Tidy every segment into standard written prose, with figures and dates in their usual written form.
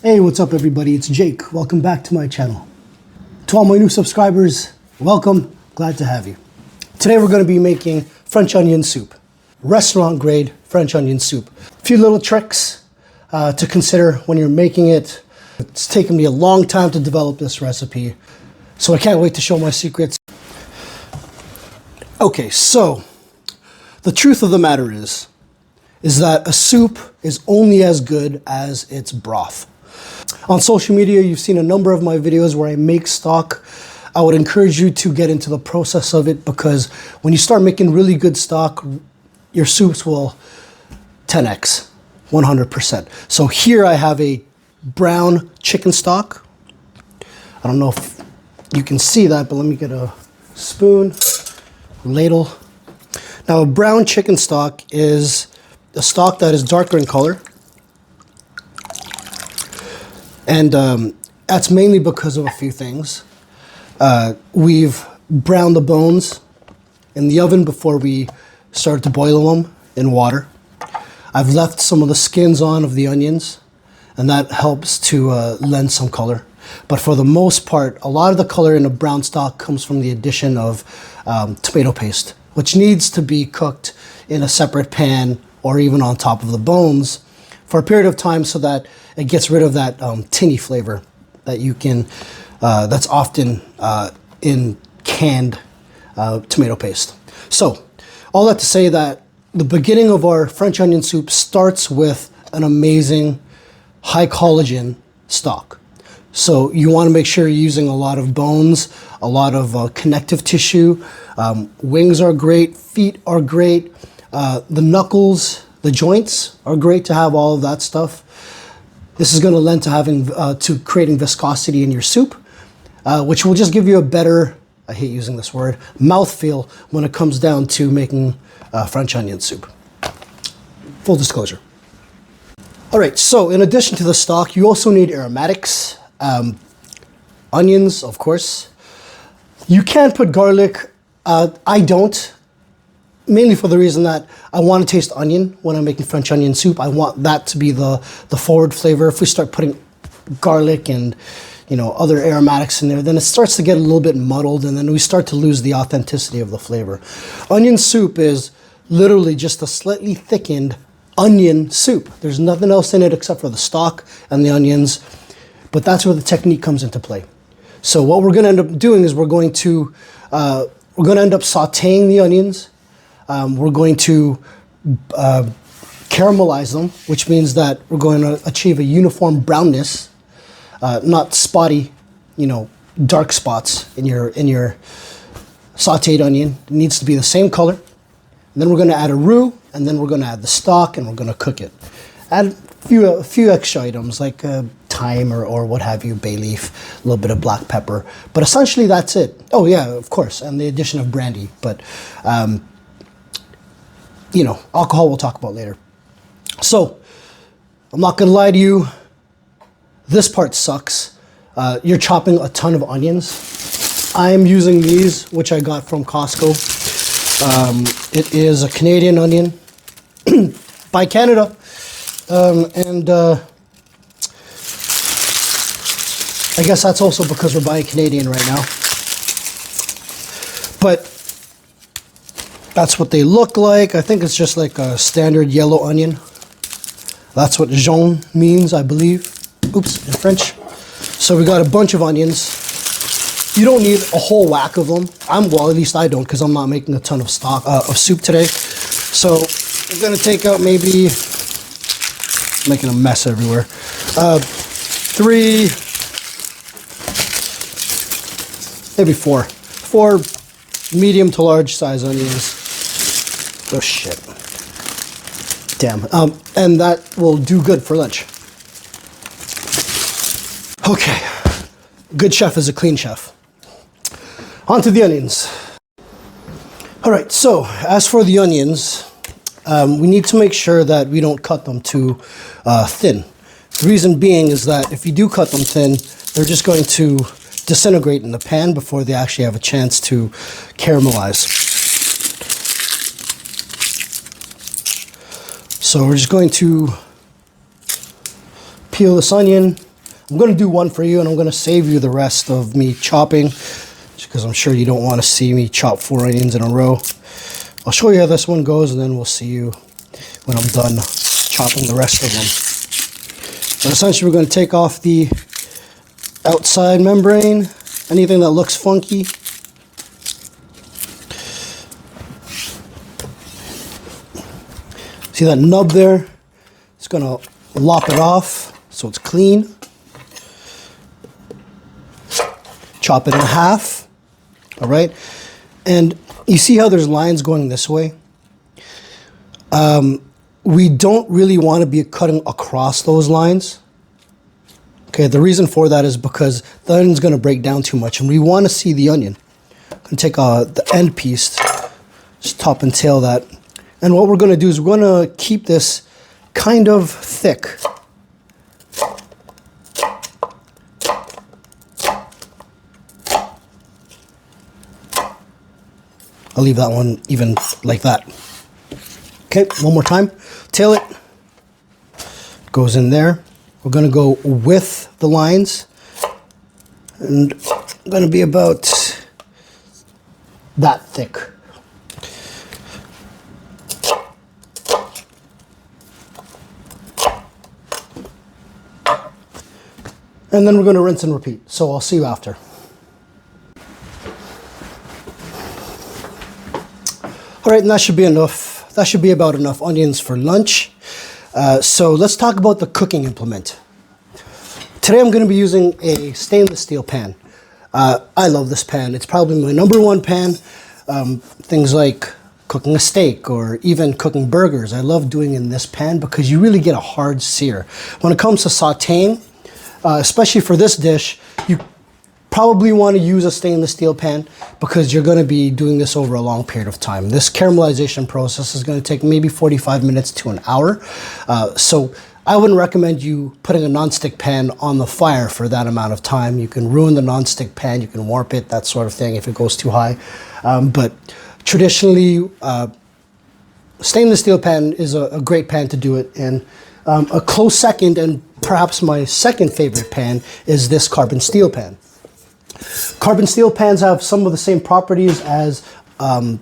Hey, what's up everybody? It's Jake. Welcome back to my channel. To all my new subscribers, welcome. Glad to have you. Today we're going to be making French onion soup. Restaurant grade French onion soup. A few little tricks to consider when you're making it. It's taken me a long time to develop this recipe, so I can't wait to show my secrets. Okay, so the truth of the matter is that a soup is only as good as its broth. On social media, you've seen a number of my videos where I make stock. I would encourage you to get into the process of it, because when you start making really good stock, your soups will 10x, 100%. So here I have a brown chicken stock. I don't know if you can see that, but let me get a spoon, ladle. Now, a brown chicken stock is a stock that is darker in color. And that's mainly because of a few things. We've browned the bones in the oven before we started to boil them in water. I've left some of the skins on of the onions, and that helps to lend some color. But for the most part, a lot of the color in a brown stock comes from the addition of tomato paste, which needs to be cooked in a separate pan or even on top of the bones for a period of time, so that it gets rid of that tinny flavor that you can, that's often in canned tomato paste. So, all that to say that the beginning of our French onion soup starts with an amazing high collagen stock. So you want to make sure you're using a lot of bones, a lot of connective tissue. Wings are great, feet are great, the knuckles, the joints are great to have all of that stuff. This is going to lend to having to creating viscosity in your soup, which will just give you a better, I hate using this word, mouthfeel when it comes down to making French onion soup. Full disclosure. All right, so in addition to the stock, you also need aromatics, onions, of course. You can put garlic. I don't. Mainly for the reason that I want to taste onion when I'm making French onion soup. I want that to be the forward flavor. If we start putting garlic and other aromatics in there, then it starts to get a little bit muddled, and then we start to lose the authenticity of the flavor. Onion soup is literally just a slightly thickened onion soup. There's nothing else in it except for the stock and the onions, but that's where the technique comes into play. So what we're going to end up doing is we're going to end up sautéing the onions. We're going to caramelize them, which means that we're going to achieve a uniform brownness, not spotty, dark spots in your sautéed onion. It needs to be the same color. And then we're going to add a roux, and then we're going to add the stock, and we're going to cook it. Add a few extra items like thyme or what have you, bay leaf, a little bit of black pepper. But essentially that's it. Oh yeah, of course, and the addition of brandy. But alcohol we'll talk about later. So, I'm not gonna lie to you, this part sucks. You're chopping a ton of onions. I'm using these, which I got from Costco. It is a Canadian onion by Canada. I guess that's also because we're buying Canadian right now. But that's what they look like. I think it's just like a standard yellow onion. That's what jaune means, I believe. Oops, in French. So we got a bunch of onions. You don't need a whole whack of them. Well, at least I don't, because I'm not making a ton of stock of soup today. So I'm gonna take out maybe, making a mess everywhere. 3, maybe 4. 4 medium to large size onions. Oh shit. Damn. And that will do good for lunch. Okay. Good chef is a clean chef. On to the onions. All right, so as for the onions, we need to make sure that we don't cut them too thin. The reason being is that if you do cut them thin, they're just going to disintegrate in the pan before they actually have a chance to caramelize. So we're just going to peel this onion, I'm going to do one for you, and I'm going to save you the rest of me chopping, just because I'm sure you don't want to see me chop 4 onions in a row. I'll show you how this one goes, and then we'll see you when I'm done chopping the rest of them. So essentially, we're going to take off the outside membrane, anything that looks funky. See that nub there? It's going to lop it off so it's clean. Chop it in half, all right? And you see how there's lines going this way? We don't really want to be cutting across those lines. Okay, the reason for that is because the onion's going to break down too much, and we want to see the onion. I'm going to take the end piece, just top and tail that. And what we're going to do is we're going to keep this kind of thick. I'll leave that one even like that. Okay, one more time. Tail it. Goes in there. We're going to go with the lines. And I'm going to be about that thick. And then we're going to rinse and repeat. So I'll see you after. All right, and that should be enough. That should be about enough onions for lunch. So let's talk about the cooking implement. Today I'm going to be using a stainless steel pan. I love this pan. It's probably my #1 pan. Things like cooking a steak or even cooking burgers, I love doing in this pan because you really get a hard sear. When it comes to sauteing, especially for this dish, you probably want to use a stainless steel pan because you're going to be doing this over a long period of time. This caramelization process is going to take maybe 45 minutes to an hour. So I wouldn't recommend you putting a nonstick pan on the fire for that amount of time. You can ruin the nonstick pan, you can warp it, that sort of thing if it goes too high. But traditionally, stainless steel pan is a great pan to do it in. A close second, and perhaps my second favorite pan, is this carbon steel pan. Carbon steel pans have some of the same properties as a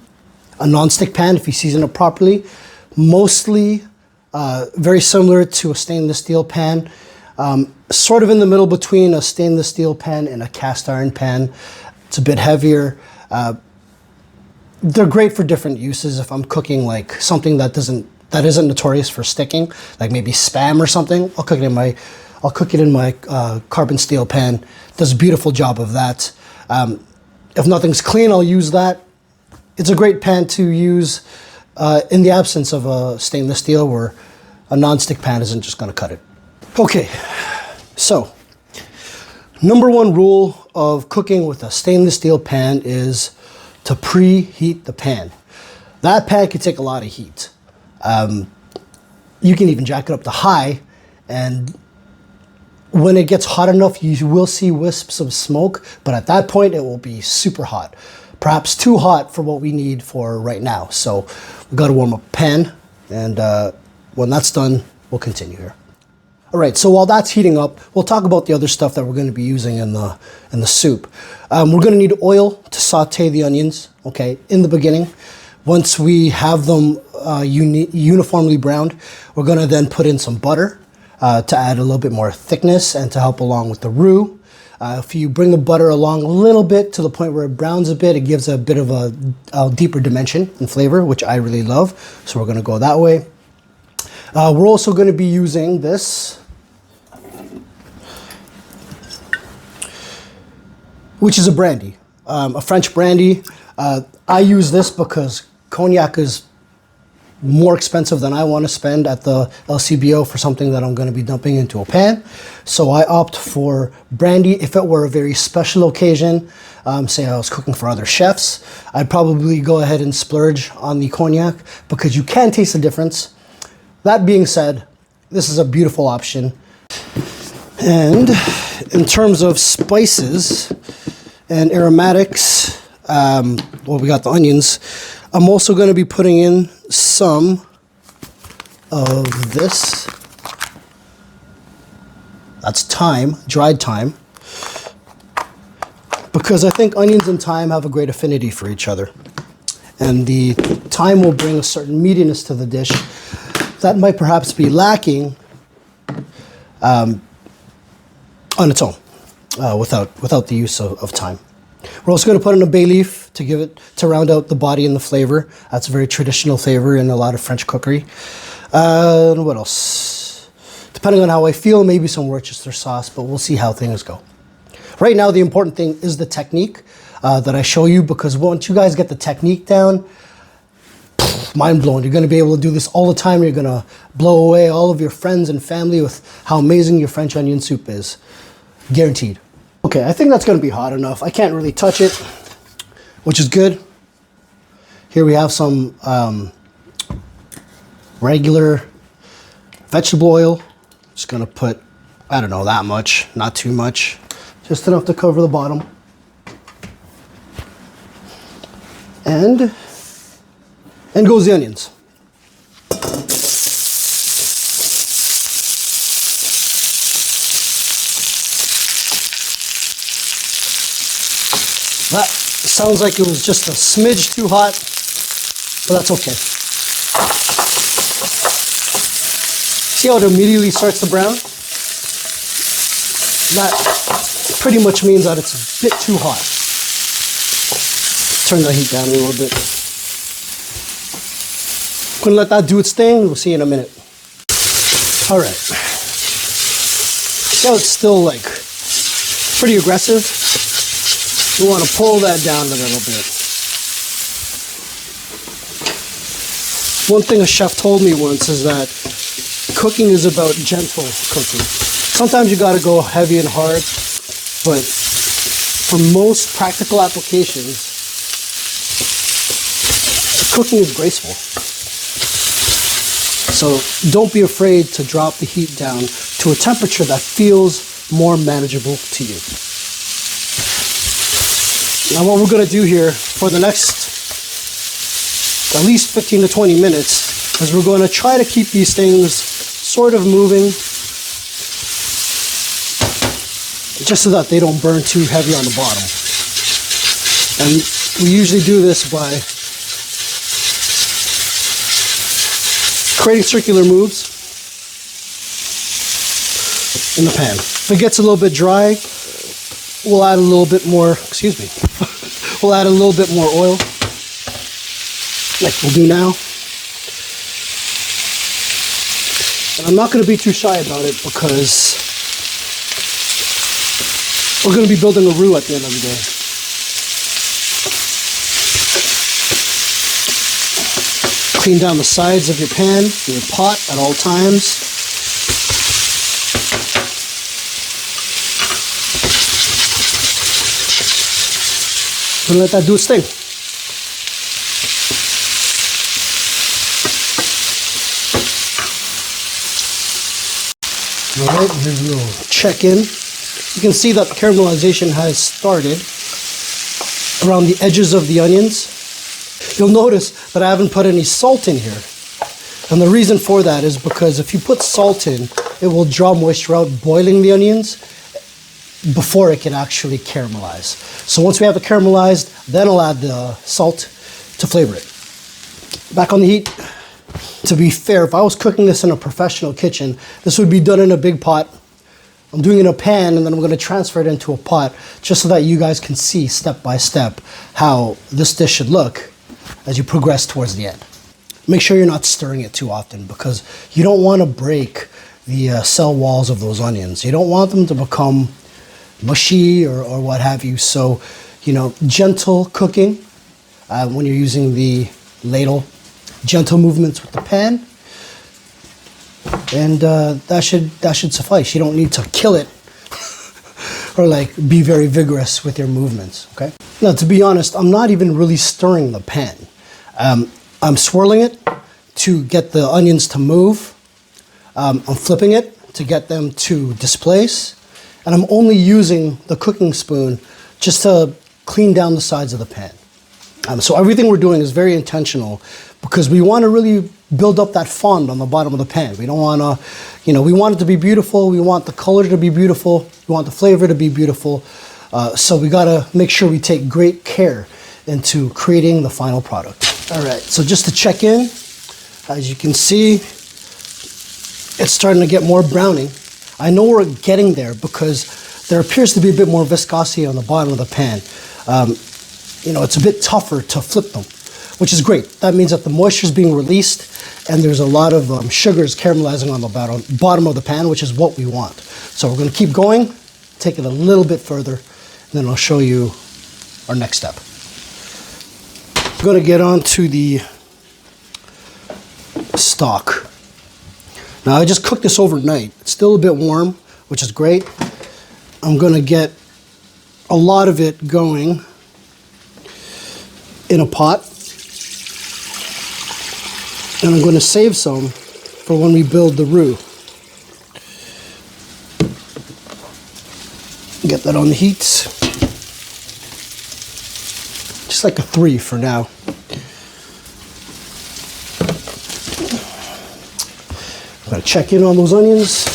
non-stick pan if you season it properly. Mostly very similar to a stainless steel pan. Sort of in the middle between a stainless steel pan and a cast iron pan. It's a bit heavier. They're great for different uses. If I'm cooking like something that isn't notorious for sticking, like maybe Spam or something, I'll cook it in my carbon steel pan. Does a beautiful job of that. If nothing's clean, I'll use that. It's a great pan to use in the absence of a stainless steel where a non-stick pan isn't just going to cut it. Okay, so #1 rule of cooking with a stainless steel pan is to preheat the pan. That pan can take a lot of heat. You can even jack it up to high, and when it gets hot enough, you will see wisps of smoke, but at that point, it will be super hot. Perhaps too hot for what we need for right now. So we've got to warm up the pan, and when that's done, we'll continue here. All right, so while that's heating up, we'll talk about the other stuff that we're going to be using in the soup. We're going to need oil to saute the onions, okay, in the beginning. Once we have them uniformly browned, we're going to then put in some butter to add a little bit more thickness and to help along with the roux. If you bring the butter along a little bit to the point where it browns a bit, it gives a bit of a deeper dimension and flavor, which I really love. So we're going to go that way. We're also going to be using this, which is a brandy, a French brandy. I use this because cognac is more expensive than I want to spend at the LCBO for something that I'm going to be dumping into a pan. So I opt for brandy. If it were a very special occasion, say I was cooking for other chefs, I'd probably go ahead and splurge on the cognac because you can taste the difference. That being said, this is a beautiful option. And in terms of spices and aromatics, well, we got the onions. I'm also going to be putting in some of this. That's thyme, dried thyme, because I think onions and thyme have a great affinity for each other. And the thyme will bring a certain meatiness to the dish that might perhaps be lacking on its own, without the use of thyme. We're also going to put in a bay leaf to round out the body and the flavor. That's a very traditional flavor in a lot of French cookery. What else? Depending on how I feel, maybe some Worcester sauce, but we'll see how things go. Right now, the important thing is the technique that I show you, because once you guys get the technique down, mind blown. You're going to be able to do this all the time. You're going to blow away all of your friends and family with how amazing your French onion soup is. Guaranteed. Okay, I think that's going to be hot enough. I can't really touch it, which is good. Here we have some regular vegetable oil. Just going to put, I don't know, that much, not too much. Just enough to cover the bottom. And goes the onions. That sounds like it was just a smidge too hot, but that's okay. See how it immediately starts to brown? That pretty much means that it's a bit too hot. Turn the heat down a little bit. I'm gonna let that do its thing. We'll see in a minute. All right. See how it's still like pretty aggressive? You want to pull that down a little bit. One thing a chef told me once is that cooking is about gentle cooking. Sometimes you got to go heavy and hard, but for most practical applications, cooking is graceful. So don't be afraid to drop the heat down to a temperature that feels more manageable to you. Now what we're going to do here for the next at least 15 to 20 minutes is we're going to try to keep these things sort of moving just so that they don't burn too heavy on the bottom. And we usually do this by creating circular moves in the pan. If it gets a little bit dry, we'll add a little bit more, we'll add a little bit more oil, like we'll do now. And I'm not going to be too shy about it because we're going to be building a roux at the end of the day. Clean down the sides of your pan, your pot at all times. And let that do its thing. All right, here's a little check-in. You can see that the caramelization has started around the edges of the onions. You'll notice that I haven't put any salt in here. And the reason for that is because if you put salt in, it will draw moisture out boiling the onions before it can actually caramelize. So once we have it caramelized, then I'll add the salt to flavor it. Back on the heat. To be fair, if I was cooking this in a professional kitchen, this would be done in a big pot. I'm doing it in a pan, and then I'm going to transfer it into a pot just so that you guys can see step by step how this dish should look as you progress towards the end. Make sure you're not stirring it too often because you don't want to break the cell walls of those onions. You don't want them to become mushy or what have you. So, gentle cooking when you're using the ladle, gentle movements with the pan, and that should suffice. You don't need to kill it or be very vigorous with your movements. Okay. Now, to be honest, I'm not even really stirring the pan. I'm swirling it to get the onions to move. I'm flipping it to get them to displace. And I'm only using the cooking spoon just to clean down the sides of the pan. So everything we're doing is very intentional because we want to really build up that fond on the bottom of the pan. We don't want to, we want it to be beautiful. We want the color to be beautiful. We want the flavor to be beautiful. So we got to make sure we take great care into creating the final product. All right, so just to check in, as you can see, it's starting to get more browning. I know we're getting there because there appears to be a bit more viscosity on the bottom of the pan. It's a bit tougher to flip them, which is great. That means that the moisture is being released and there's a lot of sugars caramelizing on the bottom of the pan, which is what we want. So we're going to keep going, take it a little bit further, and then I'll show you our next step. I'm going to get on to the stock. Now I just cooked this overnight. It's still a bit warm, which is great. I'm going to get a lot of it going in a pot. And I'm going to save some for when we build the roux. Get that on the heat. Just like a 3 for now. I'm going to check in on those onions.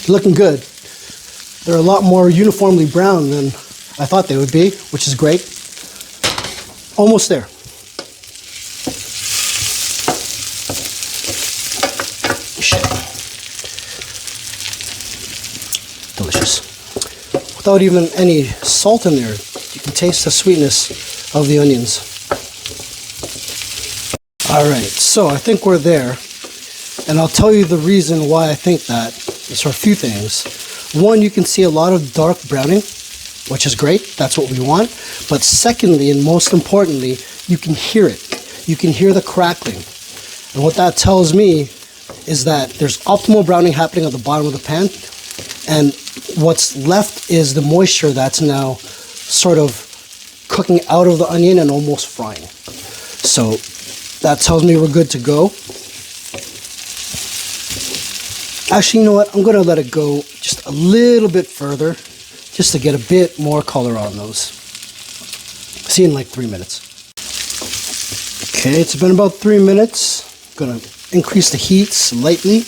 Looking good. They're a lot more uniformly brown than I thought they would be, which is great. Almost there. Shit. Delicious. Without even any salt in there, you can taste the sweetness of the onions. All right, so I think we're there. And I'll tell you the reason why I think that is for a few things. One, you can see a lot of dark browning, which is great. That's what we want. But secondly, and most importantly, you can hear it. You can hear the crackling. And what that tells me is that there's optimal browning happening at the bottom of the pan. And what's left is the moisture that's now sort of cooking out of the onion and almost frying. So that tells me we're good to go. Actually, you know what? I'm going to let it go just a little bit further just to get a bit more color on those. See you in like 3 minutes. Okay, it's been about 3 minutes. I'm going to increase the heat slightly.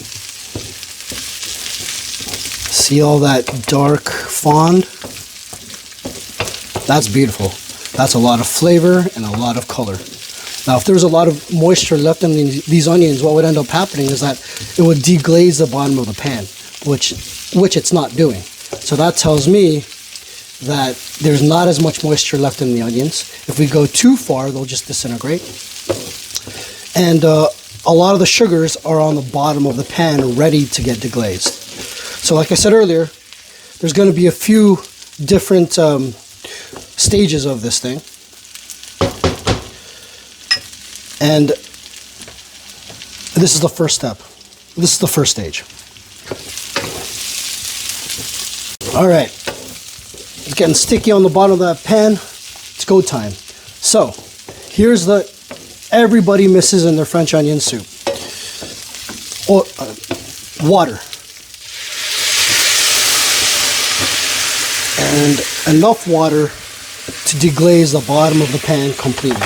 See all that dark fond? That's beautiful. That's a lot of flavor and a lot of color. Now, if there's a lot of moisture left in these onions, what would end up happening is that it would deglaze the bottom of the pan, which it's not doing. So that tells me that there's not as much moisture left in the onions. If we go too far, they'll just disintegrate. And a lot of the sugars are on the bottom of the pan ready to get deglazed. So like I said earlier, there's going to be a few different stages of this thing. And this is the first step. This is the first stage. All right. It's getting sticky on the bottom of that pan. It's go time. So here's the everybody misses in their French onion soup. Water. And enough water to deglaze the bottom of the pan completely.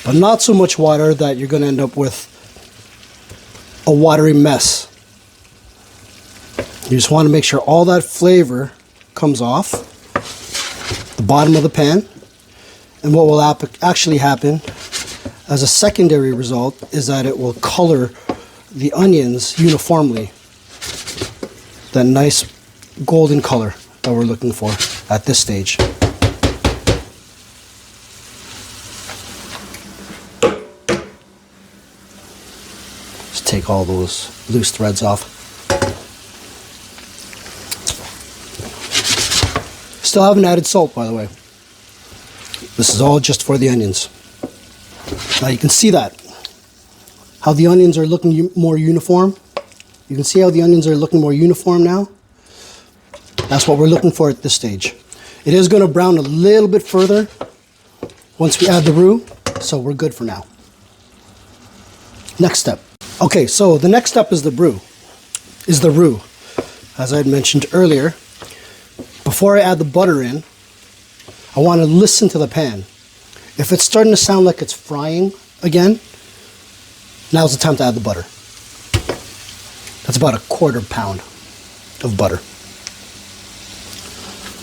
But not so much water that you're going to end up with a watery mess. You just want to make sure all that flavor comes off the bottom of the pan. And what will actually happen as a secondary result is that it will color the onions uniformly. That nice golden color that we're looking for at this stage. Just take all those loose threads off. Still haven't added salt, by the way. This is all just for the onions. Now you can see that. How the onions are looking more uniform. You can see how the onions are looking more uniform now. That's what we're looking for at this stage. It is going to brown a little bit further once we add the roux, so we're good for now. Next step. Okay, so the next step is the roux. As I had mentioned earlier, before I add the butter in, I want to listen to the pan. If it's starting to sound like it's frying again, now's the time to add the butter. That's about a 1/4 pound of butter.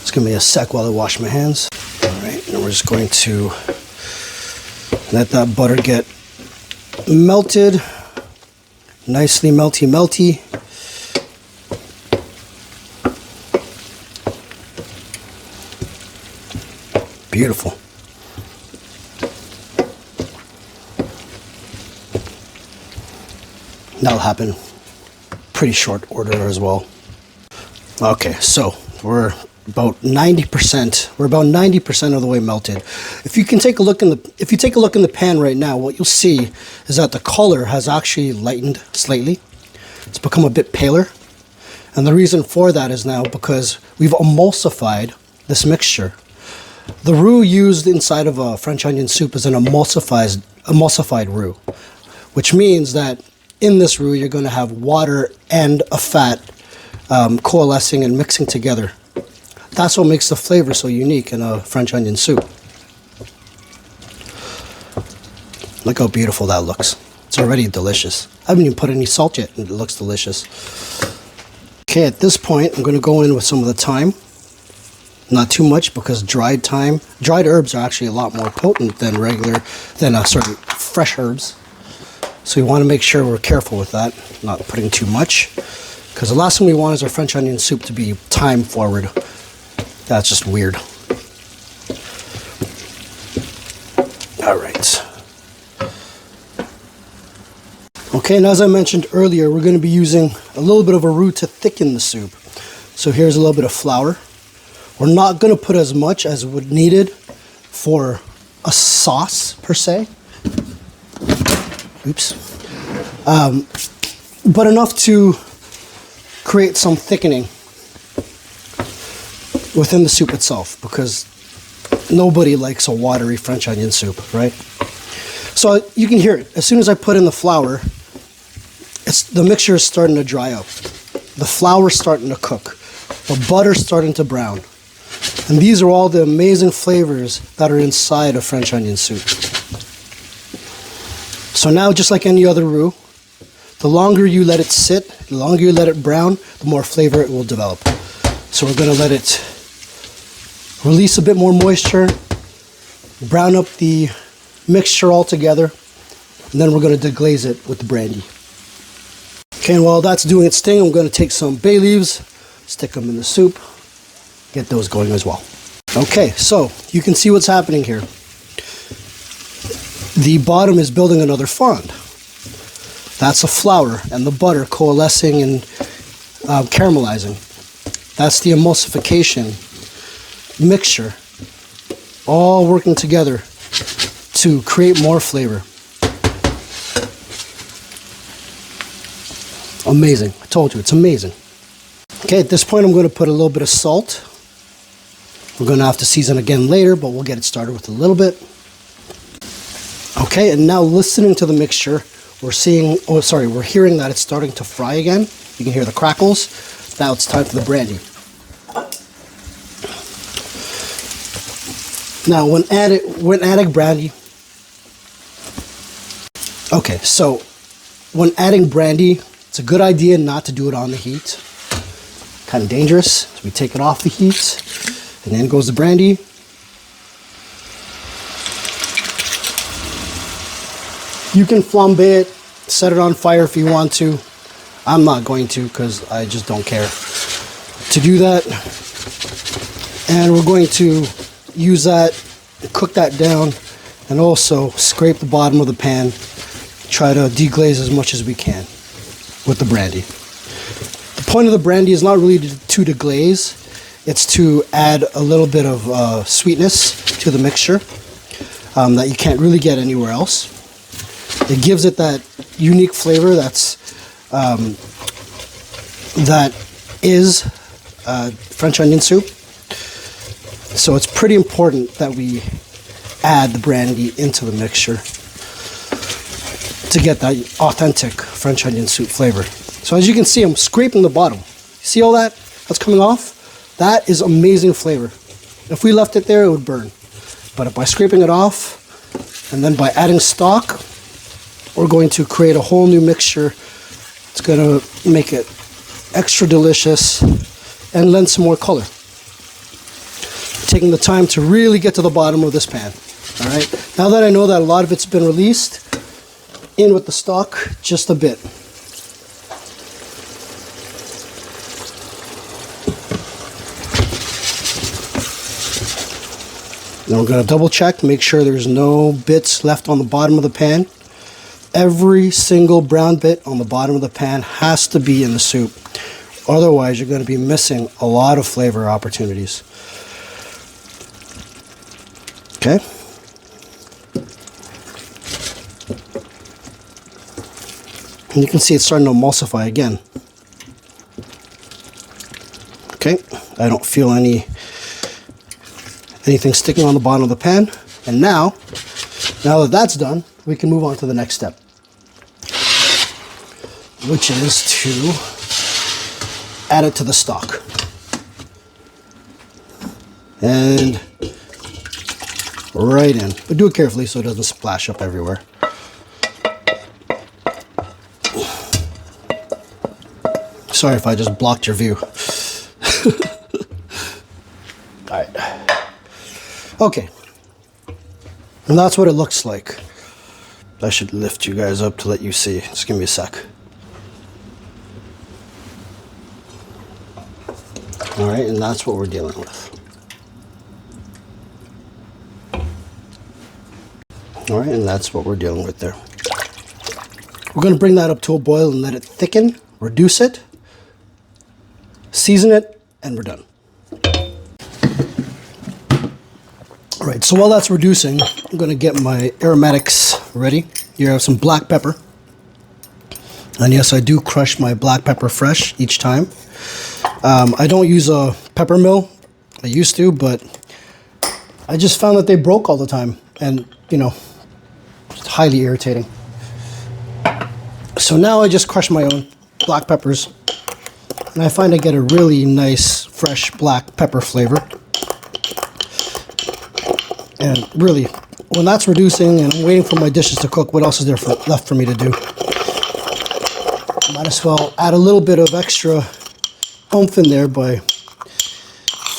Just give me a sec while I wash my hands. All right, and we're just going to let that butter get melted, nicely melty. Beautiful. That'll happen pretty short order as well. Okay, so we're about 90%. We're about 90% of the way melted. If you take a look in the pan right now, what you'll see is that the color has actually lightened slightly. It's become a bit paler. And the reason for that is now because we've emulsified this mixture. The roux used inside of a French onion soup is an emulsified roux, which means that in this roux you're going to have water and a fat coalescing and mixing together. That's what makes the flavor so unique in a French onion soup. Look how beautiful that looks. It's already delicious. I haven't even put any salt yet and it looks delicious. Okay, at this point I'm going to go in with some of the thyme. Not too much because dried herbs are actually a lot more potent than fresh herbs. So we want to make sure we're careful with that, not putting too much. Because the last thing we want is our French onion soup to be thyme forward. That's just weird. All right. Okay, and as I mentioned earlier, we're going to be using a little bit of a roux to thicken the soup. So here's a little bit of flour. We're not going to put as much as would needed for a sauce per se. Oops. But enough to create some thickening within the soup itself, because nobody likes a watery French onion soup, right? So you can hear it. As soon as I put in the flour, the mixture is starting to dry out. The flour's starting to cook. The butter's starting to brown. And these are all the amazing flavors that are inside of French onion soup. So now, just like any other roux, the longer you let it sit, the longer you let it brown, the more flavor it will develop. So we're going to let it release a bit more moisture, brown up the mixture all together, and then we're going to deglaze it with the brandy. Okay, and while that's doing its thing, I'm going to take some bay leaves, stick them in the soup, get those going as well. Okay, so you can see what's happening here. The bottom is building another fond. That's the flour and the butter coalescing and caramelizing. That's the emulsification mixture, all working together to create more flavor. Amazing. I told you, it's amazing. Okay, at this point I'm going to put a little bit of salt. We're going to have to season again later, but we'll get it started with a little bit. Okay, and now listening to the mixture, we're hearing that it's starting to fry again. You can hear the crackles. Now it's time for the brandy. Now, when adding brandy, okay, so when adding brandy, it's a good idea not to do it on the heat. Kind of dangerous. So we take it off the heat, and then goes the brandy. You can flambe it, set it on fire if you want to. I'm not going to because I just don't care to do that. And we're going to use that, cook that down, and also scrape the bottom of the pan. Try to deglaze as much as we can with the brandy. The point of the brandy is not really to deglaze. It's to add a little bit of sweetness to the mixture that you can't really get anywhere else. It gives it that unique flavor that is French onion soup. So it's pretty important that we add the brandy into the mixture to get that authentic French onion soup flavor. So as you can see, I'm scraping the bottom. See all that? That's coming off? That is amazing flavor. If we left it there, it would burn. But by scraping it off, And then by adding stock, we're going to create a whole new mixture. It's going to make it extra delicious and lend some more color. Taking the time to really get to the bottom of this pan. All right. Now that I know that a lot of it's been released, in with the stock just a bit. Then we're going to double check, make sure there's no bits left on the bottom of the pan. Every single brown bit on the bottom of the pan has to be in the soup. Otherwise, you're going to be missing a lot of flavor opportunities. Okay. And you can see it's starting to emulsify again. Okay. I don't feel anything sticking on the bottom of the pan. And now that that's done, we can move on to the next step, which is to add it to the stock. And right in. But do it carefully so it doesn't splash up everywhere. Sorry if I just blocked your view. All right. Okay. And that's what it looks like. I should lift you guys up to let you see. Just give me a sec. All right, and that's what we're dealing with. All right, and that's what we're dealing with there. We're going to bring that up to a boil and let it thicken, reduce it, season it, and we're done. All right, so while that's reducing, I'm going to get my aromatics ready. Here I have some black pepper. And yes, I do crush my black pepper fresh each time. I don't use a pepper mill. I used to, but I just found that they broke all the time. And, you know, it's highly irritating. So now I just crush my own black peppers. And I find I get a really nice, fresh black pepper flavor. And really, when that's reducing and I'm waiting for my dishes to cook, what else is there left for me to do? Might as well add a little bit of extra oomph in there by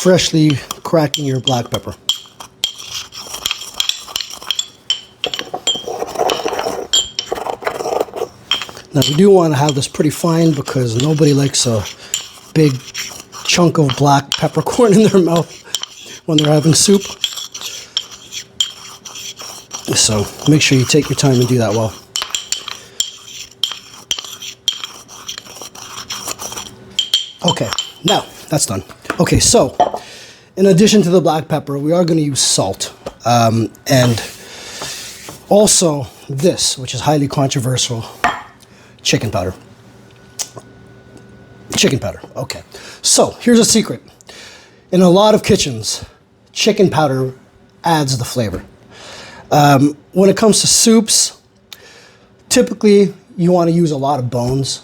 freshly cracking your black pepper. Now we do want to have this pretty fine because nobody likes a big chunk of black peppercorn in their mouth when they're having soup. So make sure you take your time and do that well. Okay, now that's done. Okay, so in addition to the black pepper, we are going to use salt. And also this, which is highly controversial, chicken powder. Chicken powder, okay. So here's a secret. In a lot of kitchens, chicken powder adds the flavor. When it comes to soups, typically you want to use a lot of bones,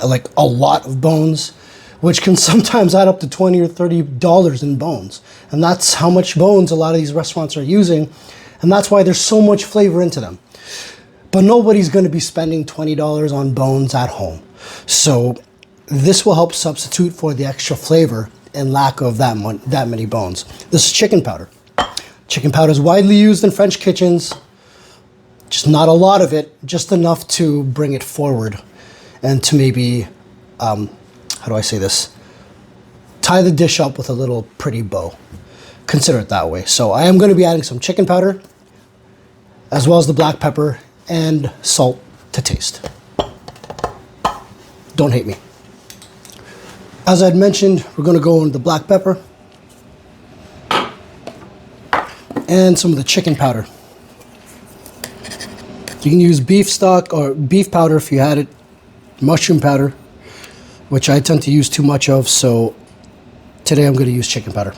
like a lot of bones, which can sometimes add up to $20 or $30 in bones. And that's how much bones a lot of these restaurants are using. And that's why there's so much flavor into them. But nobody's going to be spending $20 on bones at home. So this will help substitute for the extra flavor and lack of that many bones. This is chicken powder. Chicken powder is widely used in French kitchens, just not a lot of it, just enough to bring it forward and to maybe, how do I say this? Tie the dish up with a little pretty bow. Consider it that way. So I am going to be adding some chicken powder, as well as the black pepper and salt to taste. Don't hate me. As I'd mentioned, we're going to go into the black pepper and some of the chicken powder. You can use beef stock or beef powder if you had it, mushroom powder, which I tend to use too much of, so today I'm going to use chicken powder.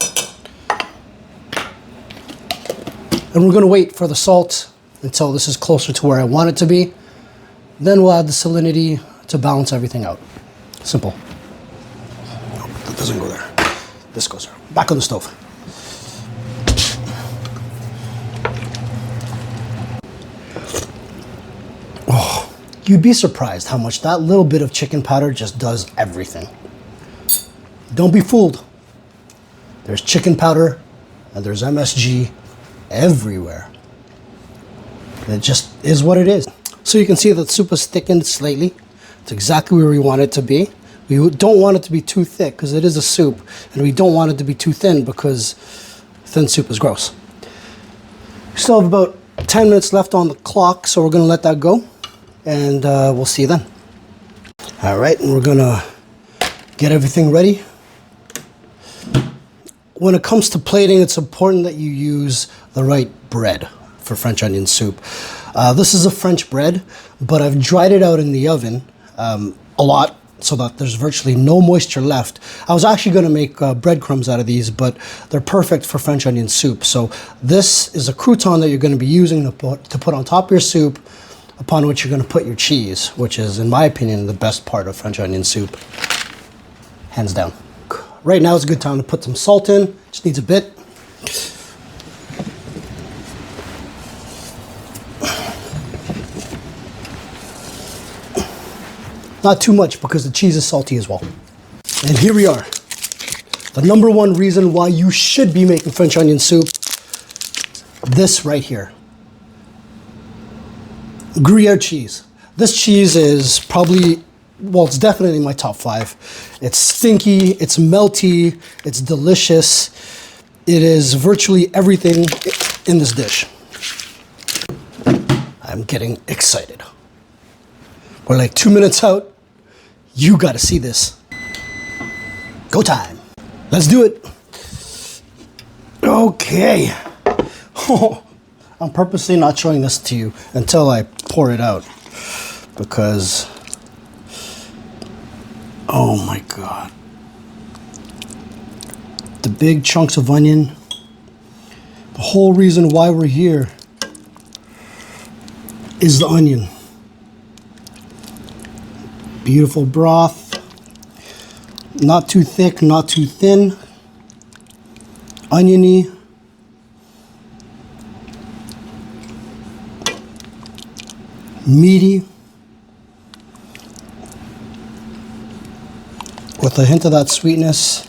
And we're going to wait for the salt until this is closer to where I want it to be. Then we'll add the salinity to balance everything out. Simple. Nope, that doesn't go there. This goes there. Back on the stove. You'd be surprised how much that little bit of chicken powder just does everything. Don't be fooled. There's chicken powder and there's MSG everywhere. It just is what it is. So you can see that soup is thickened slightly. It's exactly where we want it to be. We don't want it to be too thick because it is a soup, and we don't want it to be too thin because thin soup is gross. We still have about 10 minutes left on the clock, so we're gonna let that go, and we'll see you then. All right, and we're gonna get everything ready. When it comes to plating, it's important that you use the right bread for French onion soup. This is a French bread, but I've dried it out in the oven a lot so that there's virtually no moisture left. I was actually going to make breadcrumbs out of these, but they're perfect for French onion soup. So this is a crouton that you're going to be using to put on top of your soup, upon which you're going to put your cheese, which is, in my opinion, the best part of French onion soup, hands down. Right now is a good time to put some salt in. Just needs a bit. Not too much because the cheese is salty as well. And here we are. The number one reason why you should be making French onion soup. This right here. Gruyere cheese. This cheese is probably, well, it's definitely my top 5. It's stinky, it's melty, it's delicious. It is virtually everything in this dish. I'm getting excited. We're like 2 minutes out. You gotta see this. Go time. Let's do it. Okay. Oh, I'm purposely not showing this to you until I pour it out because, oh my God. The big chunks of onion. The whole reason why we're here is the onion. Beautiful broth. Not too thick, not too thin. Oniony. Meaty. With a hint of that sweetness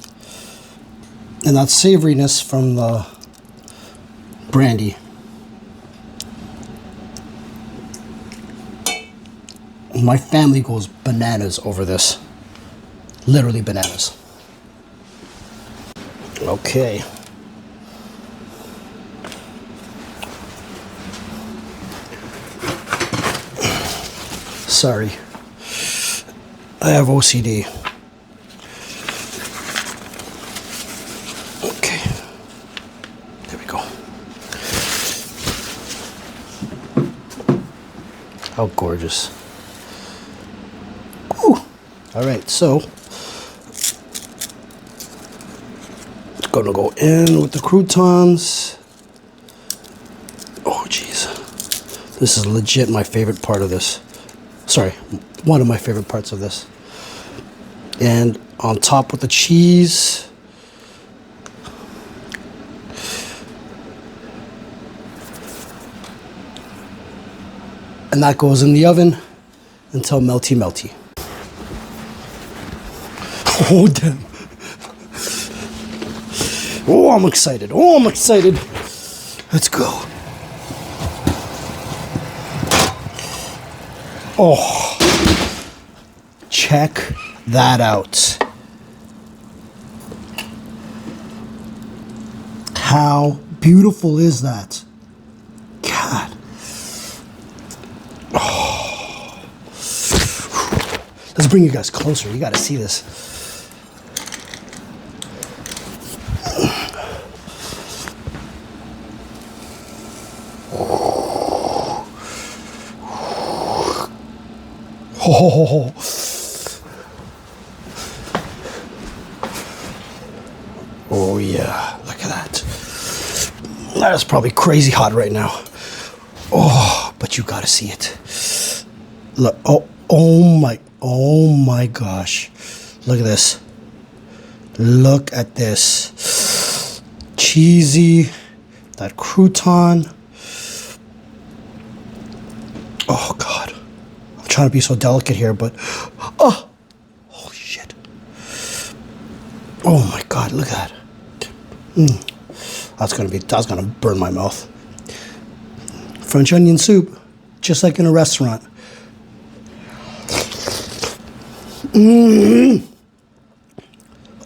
and that savoriness from the brandy. My family goes bananas over this. Literally bananas. Okay. Sorry. I have OCD. Okay. There we go. How gorgeous. All right, so it's gonna go in with the croutons. Oh, geez. This is legit my favorite part of this. Sorry, one of my favorite parts of this. And on top with the cheese. And that goes in the oven until melty, melty. Oh, damn. Oh, I'm excited. Oh, I'm excited. Let's go. Oh, check that out. How beautiful is that? God. Oh. Let's bring you guys closer. You got to see this. Oh, oh yeah, look at that. That is probably crazy hot right now. Oh, but you gotta see it. Look, oh my gosh. Look at this. Look at this. Cheesy, that crouton. Oh God. trying to be so delicate here, but oh, holy shit! Oh my God, look at that. That's gonna burn my mouth. French onion soup, just like in a restaurant.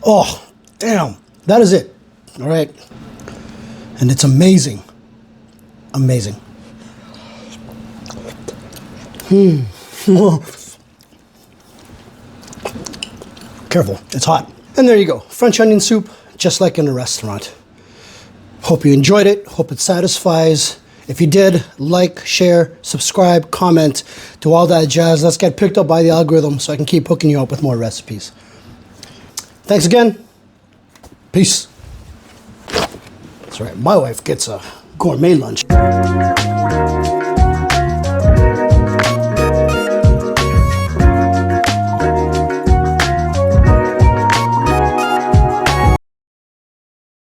Oh, damn. That is it. All right. And it's amazing. Amazing. Careful, it's hot. And there you go. French onion soup, just like in a restaurant. Hope you enjoyed it. Hope it satisfies. If you did, like, share, subscribe, comment, do all that jazz. Let's get picked up by the algorithm so I can keep hooking you up with more recipes. Thanks again. Peace. That's right, my wife gets a gourmet lunch.